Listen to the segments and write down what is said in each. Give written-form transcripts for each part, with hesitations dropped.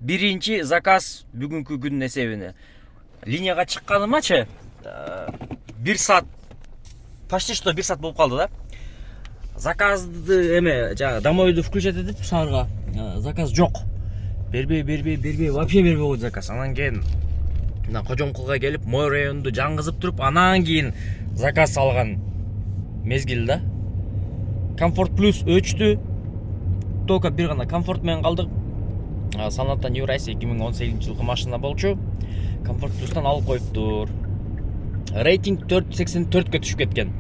биринчи заказ бүгүнкү күндүн эсебине. Линияга чыкканымачы 1 саат, почти что 1 саат болуп калды да. Заказды жаңа домойду включать этип шаарга заказ жок. Бербей, вообще бербей койду заказ. Анан кийин мына Кожомкулга келип, мой районду жаңгызып туруп, анан кийин заказ алган мезгил да. Комфорт плюс өчтү. Только бир гана комфорт менен калдык. Санаттан Еврайс 2018-жылкы машина болчу. Комфорт плюстан алып коюптур. Рейтинг 4.84-кө түшүп кеткен.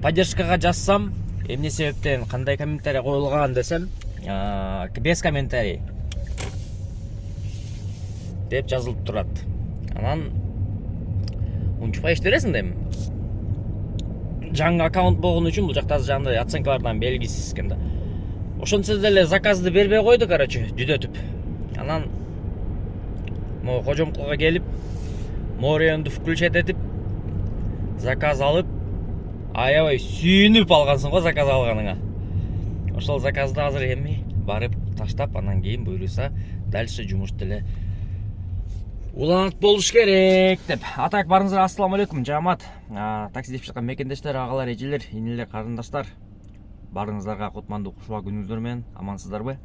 Поддержкага жазсам, эмне себептен кандай комментарий коюлган десем, без комментарий деп жазылып турат. Анан унчукпай иште бересиң дейм. Жаңы аккаунт болгон үчүн бул жакта жандай оценкалардан белгисиз экен да. Ошончо деле заказды бербей койду, короче, жүдөтүп. Анан могу Кожомкулга келип, мой районду включать этип, заказ алып, аябай сүйүнүп алгансың го заказ алганыңа. Ошол заказды азыр эми барып таштап, анан кийин буйруса дальше жумуш деле уланат болуш керек деп. Атак барыңыздар, ассаламу алейкум, жамаат. Такси деп чыккан мекендештер, агалар, эжелер, инелер, карындаштар. Барыңыздарга кутмандуу кушуа күнүңүздөр менен амансыздарбы?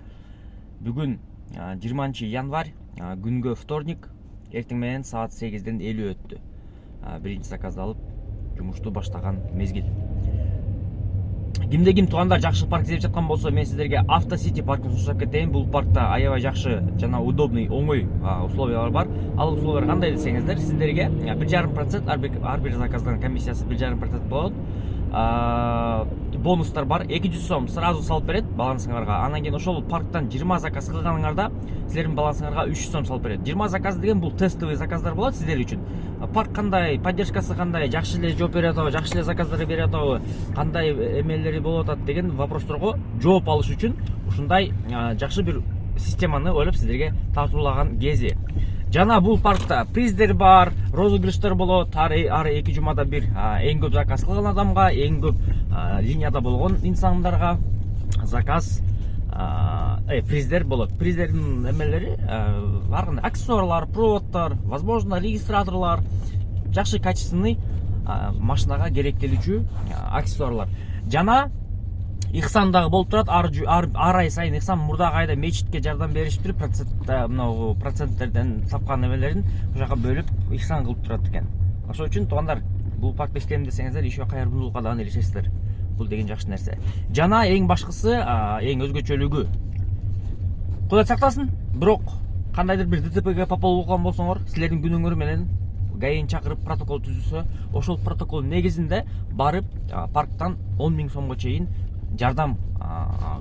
Бүгүн 20 январь, күнгө вторник, эртең менен саат 8-ден 50 өттү. Биринчи заказды алып, жумушту баштаган мезгил. Кимде ким туугандар жакшы парк издеп жаткан болсо, мен сиздерге Автосити паркын сунуштап кетейин. Бул паркта аябай жакшы жана удобный, оңой условиялар бар. Ал условиялар кандай десеңиздер, сиздерге 1,5% ар бир заказдан комиссиясы 1,5% болот. Бонустар бар. 200 сом сразу салып берет балансыңарга. Анан кийин ошол парктан 20 заказ кылганыңарда силердин балансыңарга 300 сом салып берет. 20 заказ деген бул тестовый заказдар болот сиздер үчүн. Парк кандай, поддержкасы кандай, жакшы эле жооп берип атабы, жакшы эле заказдар берип атабы, кандай эмелери болуп атат деген вопросторго жооп алыш үчүн ушундай жакшы бир системаны ойлоп сиздерге тартуулаган кези. Жана бул паркта приздер бар, розыгрыштар болот. Ар 2 жумада бир эң көп заказ кылган адамга, эң көп линияда болгон инсандарга заказ приздер болот. Приздердин эмелери ар кандай аксессуарлар, проводдор, возможно регистраторлор, жакшы качественный машинага керектелүүчү аксессуарлар. Жана Ихсан дагы болуп турат. Ар ай сайын Ихсан мурдагы айда мечитке жардам беришип туруп, проценттерден тапкан эмелерин ошака бөлүп Ихсан кылып турат экен. Ошол үчүн туугандар, бул паркта иштейм десеңиздер, иши кайрымдуулукка дагы элишесиздер. Бул деген жакшы нерсе. Жана эң башкысы, эң өзгөчөлүгү. Кудай сактасын, бирок кандайдыр бир ДТПге попол болгон болсоңор, силердин күнүңөр менен гаин чакырып протокол түзүлсө, ошол протокол негизинде барып парктан 10 000 сомго чейин жардам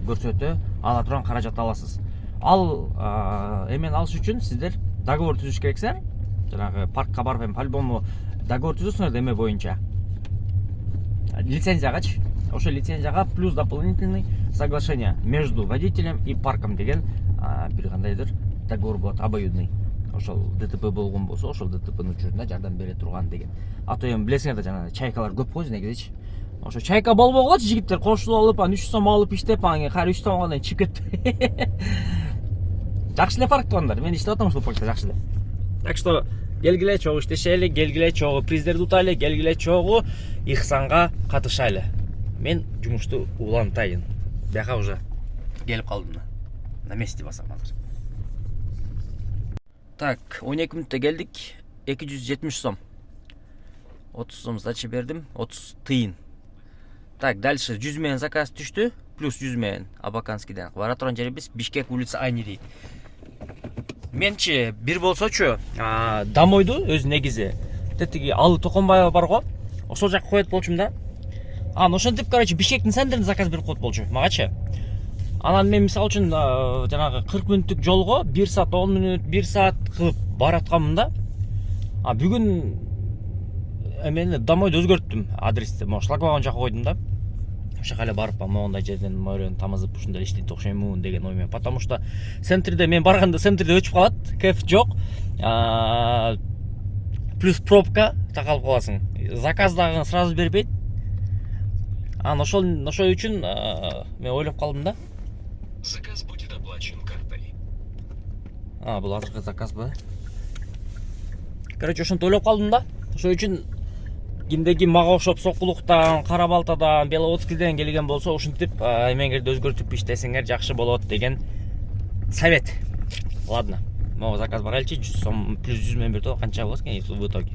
көрсөтө ала турган каражат аласыз. Ал эмен алыш үчүн сиздер договор түзүш керексиңер. Жанагы паркка барып по-любому договор түзөсүңөр эме боюнча. Лицензиягачы. Ошол лицензияга плюс дополнительный соглашение между водителем и парком деген бир кандайдыр договор болот, обоюдный. Ошол ДТП болгон болсо, ошол ДТПнын учурунда жардам бере турган деген. А то эми билесиңер да, жана чайкалар көп го негизичи. Ошо чайка болбогочу, жигиттер кошулуп алып, 300 сом алып иштеп, кайра 300 сомго чыгып кетти. Жакшы эле парк туугандар, мен иштеп атам ушул паркта жакшы эле. Так что келгиле чогуу иштешели, келгиле чогуу приздерди утайлы, келгиле чогуу Ихсанга катышайлы. Мен жумушту улантайын. Бияка уже келип калдым. На месте басам азыр. Так, 12 мүнөттө келдик. 270 сом. 30 сом сдача бердим, 30 тыйын. Так, дальше 100 менен заказ түштү, плюс 100 менен Абаканскийден. Бара турган жерибиз Бишкек улица Айни дейт. Менчи бир болсочу, домойду өз негизи тетиги Алы Токонбаева бар го, ошол жакка коет болчумун да. Ошентип, короче, Бишкектин центринде заказ берип коет болчу магачы. Анан мен мисалы үчүн жанагы 40 мүнөттүк жолго 1 саат 10 мүнөт, 1 саат кылып баратканмын да. Бүгүн эмени домойду өзгөрттүм, адрести, шлагбаун жака койдум да. Ошака эле барып, моундай жерден морен тамызып ушундай иштейт окшоймун деген ой менен. Потому что центрде мен барганда центрде өчүп калат, кеф жок. Плюс пробка такалып каласың. Заказ дагы сразу бербейт. Ошол үчүн мен ойлоп калдым да. Заказ будет оплачен картой. Бул азыркы заказбы. Короче, ошентип ойлоп калдым да. Ошол үчүн кимдеги мага окшоп Сокулуктан, Кара Балтадан, Беловодскийден келген болсо, ушинтип эмеңерди өзгөртүп иштесеңер жакшы болот деген совет. Ладно. Могу заказ барайлычы, 100 сом плюс 100 мен бирди, канча болот экен в итоге.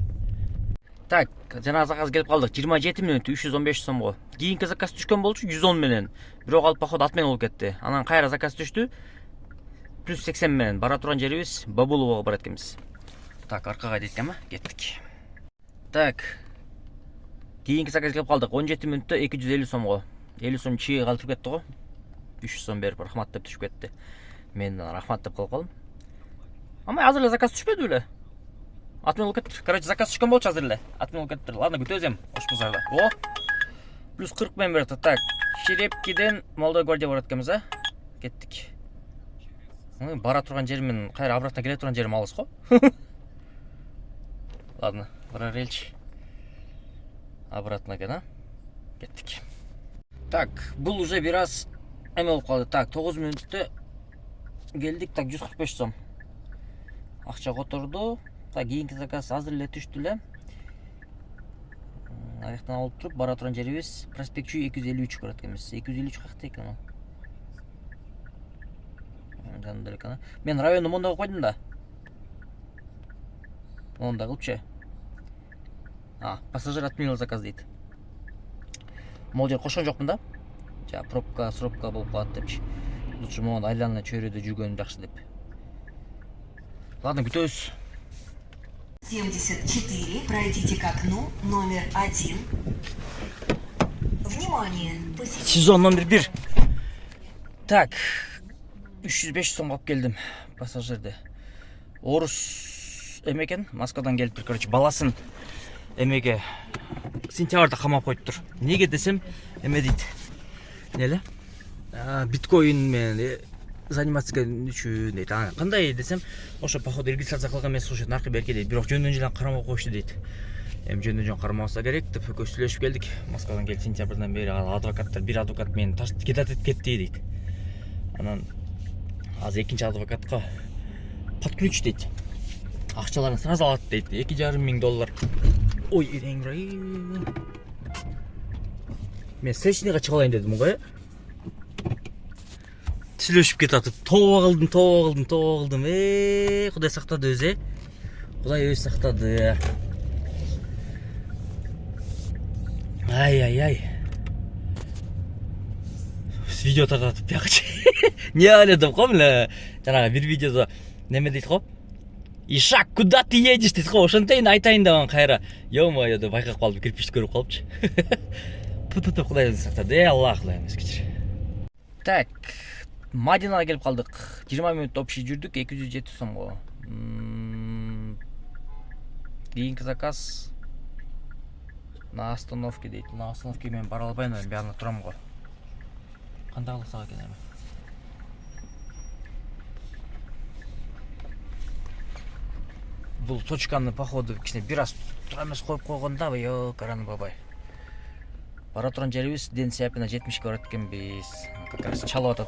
Так, жанагы заказ келип калдык. 27 мүнөт 315 сомго. Кийинки заказ түшкөн болчу 110 менен. Бирок алып походу от менен болуп кетти. Анан кайра заказ түштү. Плюс 80 менен бара турган жерибиз Бабулового барат экенбиз. Так, аркага дейт эми, кеттик. Так. Кийинки заказ келип калдык. 17 мүнөттө 250 сомго. 50 сом чыйы калтырып кетти го. 300 сом берип рахмат деп түшүп кетти. Мен рахмат деп коюп калдым. Ама азыр эле заказ түшпөдү беле? От менен болуп кетти. Короче, заказ түшкөн болчу азыр эле. От менен болуп кетти. Ладно, күтөбүз эми. Ош базарда. О. Плюс 40 мен берет. Так. Шерепкиден Молдой гвардия барат экенбиз, а? Кеттик. Бара турган жер менен кайра обратно келе турган жерим алыс го. Ладно, бара береличи. Обратно экен, а? Кеттик. Так, бул уже бир аз эме болуп калды. Так, 9 мүнөттө келдик. Так, 145 сом. Акча которду. Так, кийинки заказ азыр эле түштү эле. Аяктан алып туруп бара турган жерибиз Проспект Чүй 253 барат экенбиз. 253 кайякта экен ал? Жанында эле экен. Мен районду монда коюп койдум да. Монда кылчы. Пассажир отменил заказ дейт. Могул жер кошкон жокмун да. Пробка, сробка болуп калат депчи. Лучше монда айлана чөйрөдө жүргөн жакшы деп. Ладно, күтөбүз. 74. Пройдите к окну номер 1. Внимание! Сезон номер 1. Так. 305 сом алып келдим пассажирди. Орус эме Москвадан келиптир, короче, баласын эмеге сентябрда камап коюптур. Неге десем, эме дейт. Неле? Биткоин менен заниматься үчүн дейт. Кандай десем, ошо походу регистрация кылган эмес ошо наркы берке дейт. Бирок жөндөн жылан карамай коюшту дейт. Эми жөндөн жөн карамаса керек деп экөөбүз сүйлөшүп келдик. Москвадан келип сентябрдан бери адвокаттар, бир адвокат мени кидатып кетти дейт. Анан азыр экинчи адвокатка подключ дейт. Акчаларын сразу алат дейт. $2,500. Ой, иреңрай. Мен сечниге чыга алайын дедим го. Сүйлөшүп кетатып, тоого кылдым. Кудай сактады өзү. Кудай өзү сактады. Ай. Видео тартып бягачы. Не аледим го эле. Жанагы бир видеодо неме дейт го? Ишак, куда ты едешь дейт го. Ошентейин айтайын даган кайра. Ё-моё деп байкап калдым, кирпичти көрүп калыпчы. Пу-пу, Кудай өзү сактады. Аллах Кудай эмес кечир. Так, Мадинага келип калдык. 20 мүнөт общий жүрдүк, 207 сомго. Кийинки заказ на остановке дейт. На остановке мен бара албайм, мен бияна турам го. Кандай кылсак экен эми? Бул точканы походу кичине бир аз тура эмес коюп койгон да, караны бабай. Бара турган жерибиз Ден Сяпина 70 барат экенбиз. Как раз чалып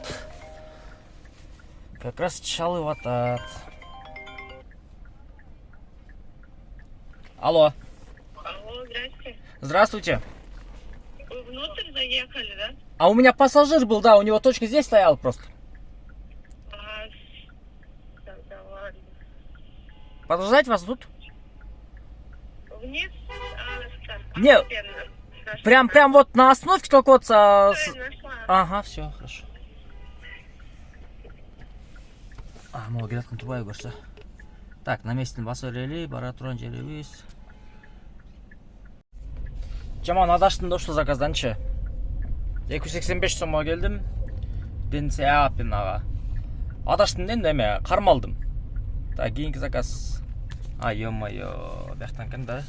атат. Алло. Алло, здрасте. Здравствуйте. Вы внутрь заехали, да? А у меня пассажир был, да, у него точка здесь стояла просто. Тогда ладно. Подождать вас тут? Вниз? Не, прям вот на остановке только вот... Нашла. Ага, все, хорошо. Могу келаткан турбай көрсө. Так, на месте басып элели, бара турган жерибиз. Жаман адаштым да ушул заказданчы. 285 сомго келдим. Ден Сяпинага. Адаштым да эме, кармалдым. Так, кийинки заказ. Ё-моё, бияктан экен да.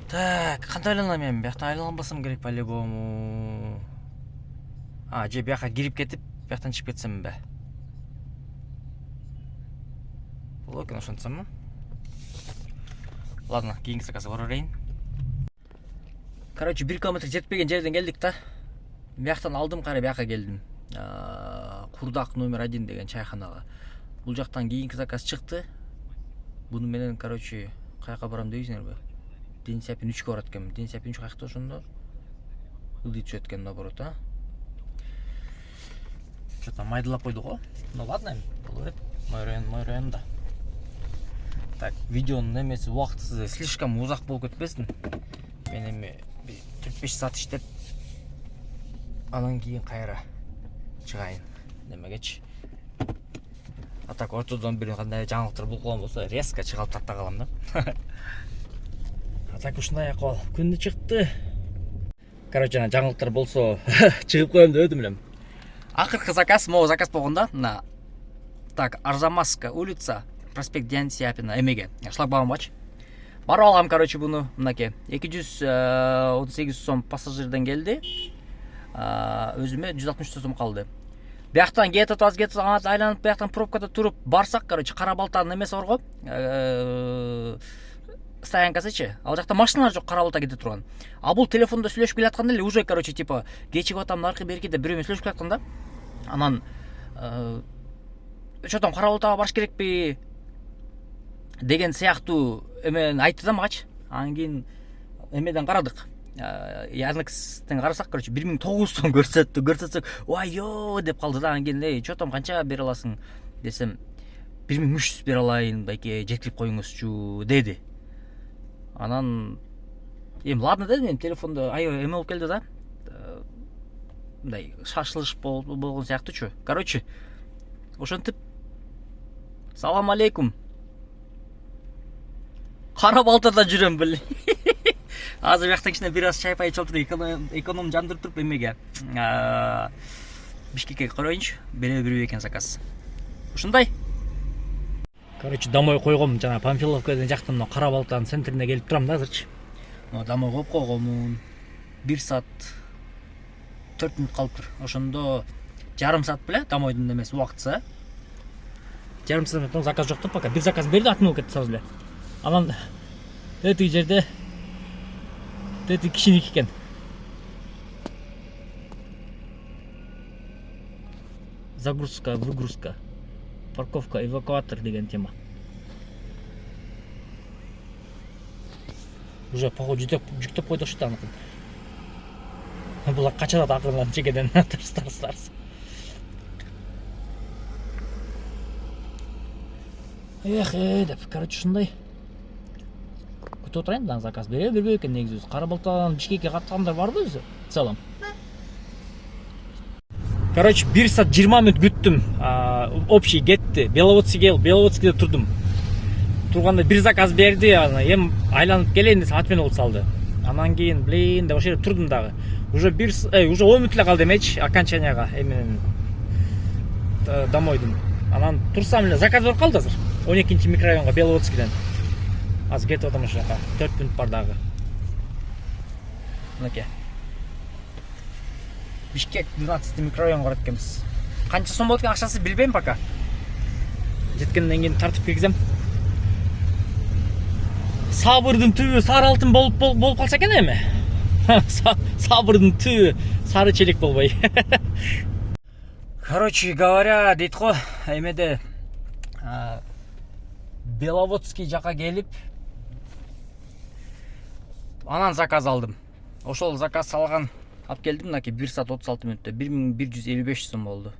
Так, кантип айланам мен? Бияктан айланбасам керек по-любому. Же бияка кирип кетип, бияктан чыгып кетсемби? Болот экен ошентсемби? Ладно, кийинки заказга бара берейин. Короче, 1 километр жетпеген жерден келдик да. Бияктан алдым, кайра бияка келдим. Курдак номер 1 деген чайханага. Бул жактан кийинки заказ чыкты. Буну менен, короче, каяка барам дейсиңерби? Ден Сяпин 3-кө барат экенмин. Ден Сяпин 3 каякта ошондо? Ылдый түшөт экен наоборот, а? Что-то майдалап койду го. Ну ладно, боло берет. Мой районда. Так, видеонун эмеси убактысы слишком узак болуп кетпесин. Мен эми 4-5 саат иштеп анан кийин кайра чыгайын. Немегечи. А так ортодон бир кандай жаңылыктар булган болсо резко чыгып тарта калам да. А так ушундай акыбал. Күндү чыкты. Короче, жаңылыктар болсо чыгып коем деп өтүм элем. Акыркы заказ, могу заказ болгондо, мына так, Арзамасская улица, проспект Ден Сяпина, эмеге, шлагбаумгач. Барып алгам, короче, буну, мынакей. 238 сом пассажирден келди. Өзүмө 164 сом калды. Бияктан кетип айланып, бияктан пробкада туруп барсак, короче, Кара Балтанын эмеси бар го. Стоянкасычы. Ал жакта машиналар жок, Кара Балта кете турган. А бул телефондо сүйлөшүп келатканда эле уже, короче, типа кечип атам наркы берки деп бирөө менен сүйлөшүп келатканда. Анан чотом Кара Балтага барыш керекпи деген сыяктуу эмен айтты да магачы. Анан кийин эмеден карадык. Яндекстен карасак, короче, 1900 сом көрсөтсөк, "Ой-ё" деп калды да. Анан кийин, чотом канча бере аласың десем, 1300 бере алайын, байке, жеткирип коюңузчу деди. Анан ладно дедим, мен телефондо аябай эме болуп келди да. Мындай шашылыш болгон сыяктуучу. Короче, ошентип салам алейкум. Кара Балтада жүрөм бил. Азыр бияктан кичине бир аз чай пай ичип туруп эконом жандырып туруп эмеге. Бишкекке карайынчы, бере экен заказ. Ушундай. Короче, домой койгом, жана Панфиловка деген жактан мына Кара Балтанын центрине келип турам да азырчы. Домой коюп койгомун. 1 саат 4 мүнөт калыптыр. Ошондо жарым саат беле домойдун эмеси убактысы. Жарым сааттан заказ жок деп пока. Бир заказ берди, атынып кетти сразу эле. Анан тетиги жерде кишиники экен. Загрузка, выгрузка, парковка, эвакуатор деген тема. Уже походу жүктөп койду ошто аныкын. Булар качат акырынан чекеден тарс. Деп, короче, ушундай. Күтүп отурайын да заказ бербей экен негизи. Кара Балтадан Бишкекке каттыгандар барбы өзү? В целом. Короче, 1 саат 20 мүнөт күттүм. Общий кетти. Беловодскийде турдум. Турганда бир заказ берди, эми айланып келейин деп саат менен болуп салды. Анан кийин, блин, деп ошол жерде турдум дагы. Уже 10 мүнөт эле калды эмечи, окончанияга, эменин домойдун. Анан турсам эле заказ берип калды азыр. 12-нчи микрорайонго Беловодскийден. Азыр кетип атам ошол жака. 4 мүнөт бар дагы. Мынакей. Бишкек 12 микрорайонго барат экенбиз. Канча сом болот экен акчасы билбейм пока. Жеткенден кийин тартып киргизем. Сабырдын түбү сары алтын болуп калса экен эми. Сабырдын түбү сары челек болбой. Короче говоря, дейт го, эмеде Беловодский жака келип анан заказ алдым. Ошол заказ алган алып келдим, мынакей 1 саат 36 мүнөттө 1155 сом болду.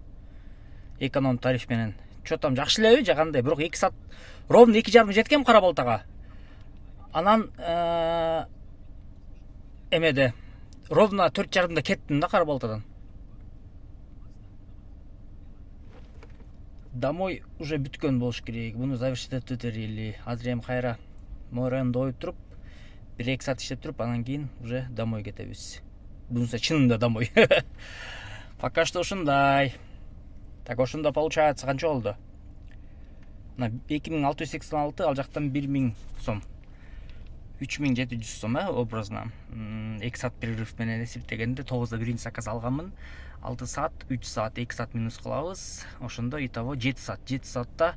Эконом тариф менен. Чотом жакшы элеби, жагандай, бирок 2 саат ровно 2,5 жеткем Кара Балтага. Анан эмеде ровно 4,5 кеттим да Кара Балтадан. Домой уже бүткөн болуш керек. Буну завершить этип өтөрүйлү. Азыр эми кайра мой районда оюп туруп, 1-2 саат иштеп туруп, анан кийин уже домой кетебиз. Бунуса чынында домой. Пока что ушундай. Так, ошондо получается канча болду? На 2686, ал жактан 1000 сом. 3700 сом, образно. 2 саат перерыв менен эсептегенде 9да 1 заказ алганмын. 6 саат, 3 саат, 2 саат минус кылабыз. Ошондо итого 7 саат. 7 саатта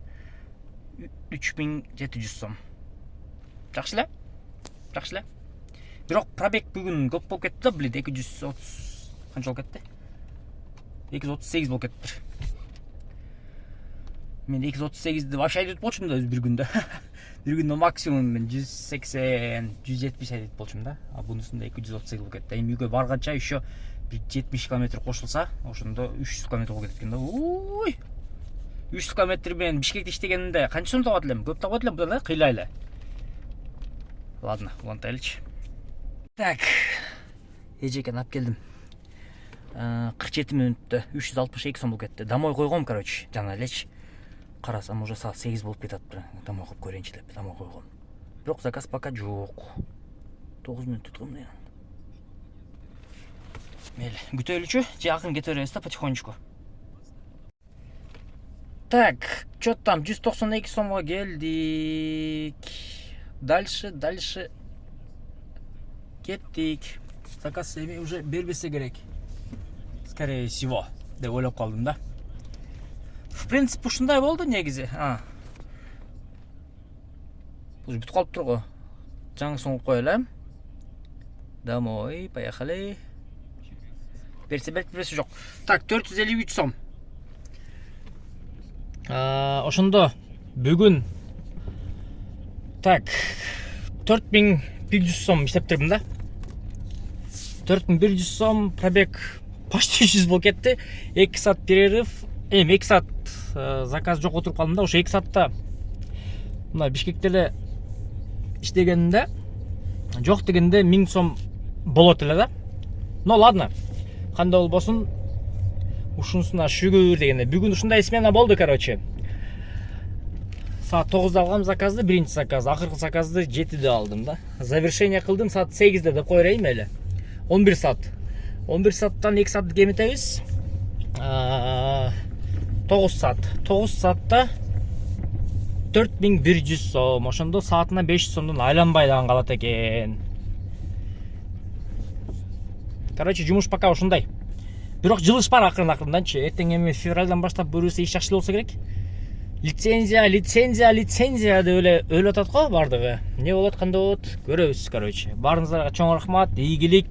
3700 сом. Жакшы эле? Жакшы эле. Бирок пробег бүгүн көп болуп кетти да, блин, 230 канча болуп кетти? 238 болуп кетиптир. Мен 238'di вообще айдап болчумун да бир күндө. Бир күндө максимум мен 180, 170 айдап болчумун да. А бунусунда 238 болуп кетти. Эми үйгө барганча еще bir 70 км кошулса, ошондо 300 км болуп кетет экен да. Ой. 300 км мен Бишкекте иштегенде канча сом табат элем? Көп табат элем буда да, кыйла эле. Ладно, улантайлычы. Так. Эжекен алып келдим. 47 мүнөттө 362 сом болуп кетти. Домой койгом, короче, жана элечи. Карасам уже саат 8 болуп кетиптир. Домой коюп көрөйүнчү деп домой койгом. Бирок заказ пока жок. 9 мүнөт туткум да. Мели, күтөлүчү, жакын кете беребиз да потихонечку. Так, чё там 192 сомго келдик. Дальше кеттик. Заказ эми уже бербесе керек. Скорее всего, деп ойлоп калдым да. В принципе, ушундай болду негизи. Уже бүтүп калыптыр го. Жаңы соңуп коелем. Домой, поехали. Берсе жок. Так, 453 сом. Ошондо бүгүн так 4100 сом иштептирмин да. 4100 сом, пробег почти 100 болуп кетти. 2 саат перерыв. 2 саат заказ жок отуруп калдым да. Ошо 2 саатта мына Бишкекте эле иштегенде жок дегенде 1000 сом болот эле да. Но ладно. Кандай болбосун, ушунусуна шүгүр дегенде. Бүгүн ушундай смена болду, короче. Саат 9-да алгам заказды, биринчи заказ, акыркы заказды 7-де алдым да. Завершение кылдым саат 8-де деп кой берейин эле. 11 саат. 11 сааттан 2 саатты кеметебиз. 9 саат. 9 саатта 4100 сом. Ошондо саатына 500 сомдон айланбай дагы калат экен. Короче, жумуш пока ушундай. Бирок жылыш бар акырын-акырынданчы. Эртең эми февралдан баштап буюрса иш жакшы болсо керек. Лицензия деп эле өлүп атат го бардыгы. Не болот, кандай болот, көрөбүз, короче. Баарыңыздарга чоң рахмат, ийгилик.